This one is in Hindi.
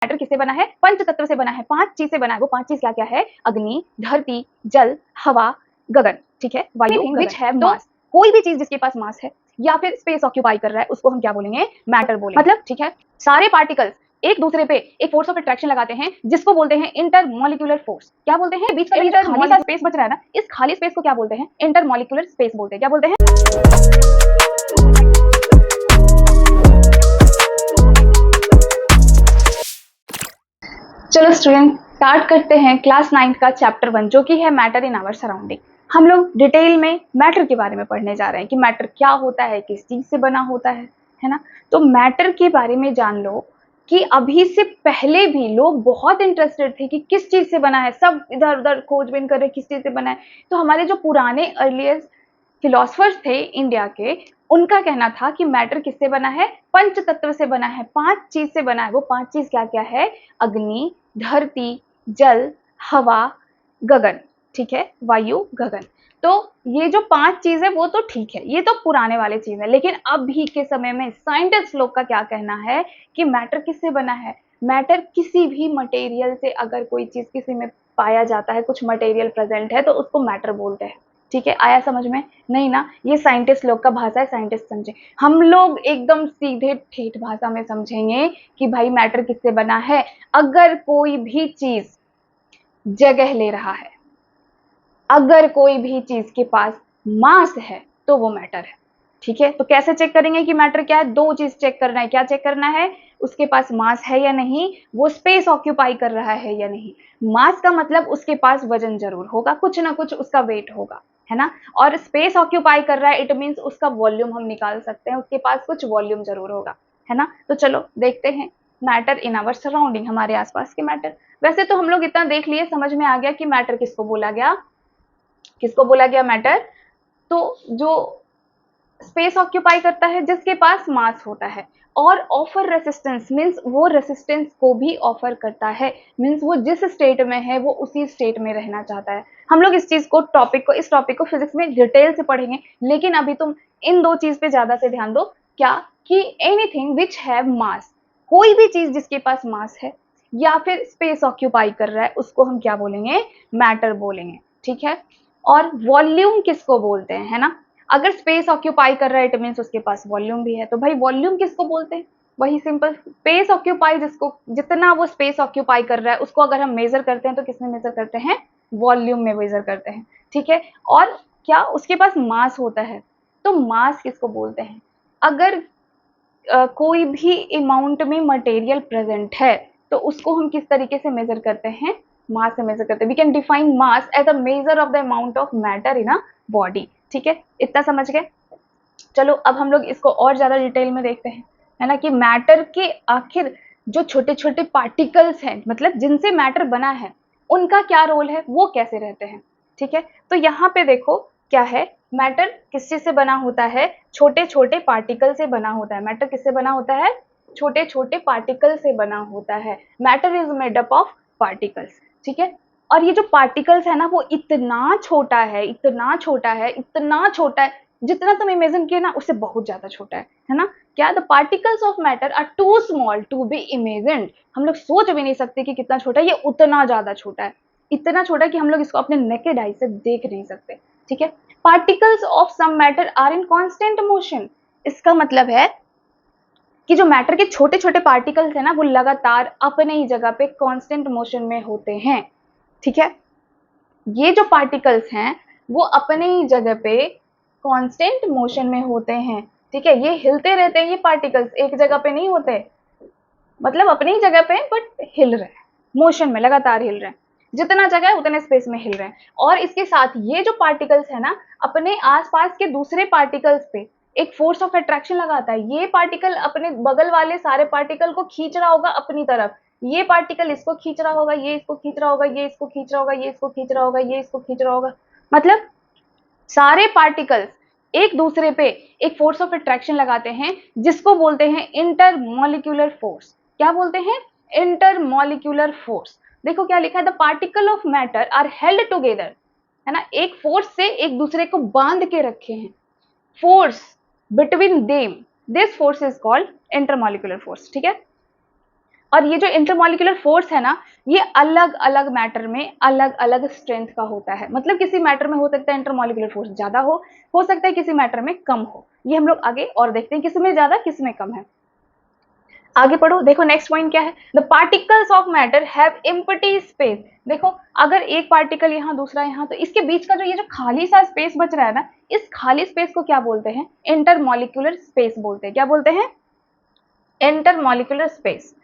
मैटर किससे बना है? पंच तत्व से बना है, 5 चीज से बना है। वो 5 चीज क्या क्या है? अग्नि, धरती, जल, हवा, गगन, ठीक है, वायु, विच हैव मास। कोई भी चीज जिसके पास मास है या फिर स्पेस ऑक्यूपाई कर रहा है उसको हम क्या बोलेंगे? मैटर बोलेंगे। मतलब ठीक है, सारे पार्टिकल्स एक दूसरे पे एक फोर्स ऑफ अट्रैक्शन लगाते हैं जिसको बोलते हैं इंटरमॉलिक्यूलर फोर्स। क्या बोलते हैं? बीच का जो खाली सा स्पेस बच रहा है ना, इस खाली स्पेस को क्या बोलते हैं? इंटरमॉलिक्यूलर स्पेस बोलते हैं। क्या बोलते हैं? चलो स्टूडेंट, स्टार्ट करते हैं क्लास 9 का चैप्टर 1 जो कि है मैटर इन आवर सराउंडिंग। हम लोग डिटेल में मैटर के बारे में पढ़ने जा रहे हैं कि मैटर क्या होता है, किस चीज से बना होता है ना। तो मैटर के बारे में जान लो कि अभी से पहले भी लोग बहुत इंटरेस्टेड थे कि किस चीज से बना है, सब इधर उधर खोजबीन कर रहे किस चीज से बना है। तो हमारे जो पुराने अर्लिएस्ट फिलोसफर्स थे इंडिया के, उनका कहना था कि मैटर किससे बना है? पंच तत्व से बना है, 5 चीज से बना है। वो 5 चीज क्या क्या है? अग्नि, धरती, जल, हवा, गगन, ठीक है, वायु, गगन। तो ये जो 5 चीज है वो तो ठीक है, ये तो पुराने वाले चीज है। लेकिन अभी के समय में साइंटिस्ट लोग का क्या कहना है कि मैटर किससे बना है? मैटर किसी भी मटेरियल से, अगर कोई चीज किसी में पाया जाता है, कुछ मटेरियल प्रेजेंट है, तो उसको मैटर बोलते हैं। ठीक है, आया समझ में? नहीं ना, ये साइंटिस्ट लोग का भाषा है, साइंटिस्ट समझे। हम लोग एकदम सीधे ठेठ भाषा में समझेंगे कि भाई मैटर किससे बना है। अगर कोई भी चीज जगह ले रहा है, अगर कोई भी चीज के पास मास है तो वो मैटर है। ठीक है, तो कैसे चेक करेंगे कि मैटर क्या है? 2 चीज चेक करना है। क्या चेक करना है? उसके पास मास है या नहीं, वो स्पेस ऑक्यूपाई कर रहा है या नहीं। मास का मतलब उसके पास वजन जरूर होगा, कुछ ना कुछ उसका वेट होगा, है ना। और स्पेस ऑक्यूपाई कर रहा है, इट मीन्स उसका वॉल्यूम हम निकाल सकते हैं, उसके पास कुछ वॉल्यूम जरूर होगा, है ना। तो चलो देखते हैं मैटर इन आवर सराउंडिंग, हमारे आसपास के मैटर। वैसे तो हम लोग इतना देख लिए, समझ में आ गया कि मैटर किसको बोला गया, किसको बोला गया मैटर। तो जो स्पेस ऑक्यूपाई करता है, जिसके पास मास होता है। और ऑफर रेसिस्टेंस मीन्स वो रेसिस्टेंस को भी ऑफर करता है, मीन्स वो जिस स्टेट में है वो उसी स्टेट में रहना चाहता है। हम लोग इस चीज को इस टॉपिक को फिजिक्स में डिटेल से पढ़ेंगे, लेकिन अभी तुम इन 2 चीज पे ज्यादा से ध्यान दो। क्या? कि एनीथिंग विच हैव मास, कोई भी चीज जिसके पास मास है या फिर स्पेस ऑक्यूपाई कर रहा है उसको हम क्या बोलेंगे? मैटर बोलेंगे, ठीक है। और वॉल्यूम किसको बोलते हैं, है ना। अगर स्पेस ऑक्यूपाई कर रहा है इट मीन्स उसके पास वॉल्यूम भी है। तो भाई वॉल्यूम किसको बोलते हैं? वही सिंपल, स्पेस ऑक्यूपाई, जिसको जितना वो स्पेस ऑक्यूपाई कर रहा है उसको अगर हम मेजर करते हैं तो किसमें मेजर करते हैं? वॉल्यूम में मेजर करते हैं, ठीक है। और क्या उसके पास मास होता है, तो मास किसको बोलते हैं? अगर कोई भी अमाउंट में मटेरियल प्रेजेंट है तो उसको हम किस तरीके से मेजर करते हैं? मास से मेजर करते हैं। We can define mass as a measure of the amount of matter in a body, ठीक है, इतना समझ गए। चलो अब हम लोग इसको और ज्यादा डिटेल में देखते हैं, है ना, कि मैटर के आखिर जो छोटे छोटे पार्टिकल्स हैं, मतलब जिनसे मैटर बना है, उनका क्या रोल है, वो कैसे रहते हैं, ठीक है। तो यहाँ पे देखो क्या है, मैटर किस चीज से बना होता है? छोटे छोटे पार्टिकल से बना होता है। मैटर किससे बना होता है? छोटे छोटे पार्टिकल से बना होता है। Matter is made up of particles, ठीक है। और ये जो पार्टिकल्स है ना, वो इतना छोटा है, इतना छोटा है, इतना छोटा है, जितना तुम इमेजिन किए ना उससे बहुत ज्यादा छोटा है ना। क्या? The particles of matter are too small to be imagined. हम लोग सोच भी नहीं सकते कि कितना छोटा है, ये उतना ज्यादा छोटा है, इतना छोटा है कि हम लोग इसको अपने नेकेड आई से देख नहीं सकते, ठीक है। Particles of some matter are in constant motion. इसका मतलब है कि जो मैटर के छोटे छोटे पार्टिकल्स है ना, वो लगातार अपने ही जगह पे कांस्टेंट मोशन में होते हैं, ठीक है। ये जो पार्टिकल्स हैं वो अपने ही जगह पे कांस्टेंट मोशन में होते हैं, ठीक है। ये हिलते रहते हैं, ये पार्टिकल्स एक जगह पे नहीं होते, मतलब अपनी ही जगह पे बट हिल रहे हैं, मोशन में लगातार हिल रहे हैं, जितना जगह है उतने स्पेस में हिल रहे हैं। और इसके साथ ये जो पार्टिकल्स है ना, अपने आसपास के दूसरे पार्टिकल्स पे एक फोर्स ऑफ अट्रैक्शन लगाता है। ये पार्टिकल अपने बगल वाले सारे पार्टिकल को खींच रहा होगा अपनी तरफ, ये पार्टिकल इसको खींच रहा होगा, ये इसको खींच रहा होगा, ये इसको खींच रहा होगा, ये इसको खींच रहा होगा, ये इसको खींच रहा होगा। मतलब सारे पार्टिकल्स एक दूसरे पे एक फोर्स ऑफ अट्रैक्शन लगाते हैं जिसको बोलते हैं इंटरमॉलिक्यूलर फोर्स। क्या बोलते हैं? Intermolecular force. देखो क्या लिखा है, the particle of matter are held together, है ना, एक फोर्स से एक दूसरे को बांध के रखे हैं, force between them, this force is called intermolecular force, ठीक है। और ये जो इंटरमॉलिक्यूलर फोर्स है ना, ये अलग अलग मैटर में अलग अलग स्ट्रेंथ का होता है। मतलब किसी मैटर में हो सकता है इंटरमॉलिक्यूलर फोर्स ज्यादा हो सकता है किसी मैटर में कम हो। ये हम लोग आगे और देखते हैं किस में ज्यादा किस में कम है। आगे पढ़ो, देखो नेक्स्ट पॉइंट क्या है, the particles of matter have empty space. देखो अगर एक पार्टिकल यहाँ दूसरा यहाँ, तो इसके बीच का जो ये जो खाली सा स्पेस बच रहा है ना, इस खाली स्पेस को क्या बोलते हैं, इंटरमॉलिक्यूलर स्पेस बोलते हैं। क्या बोलते हैं, इंटरमॉलिक्यूलर स्पेस।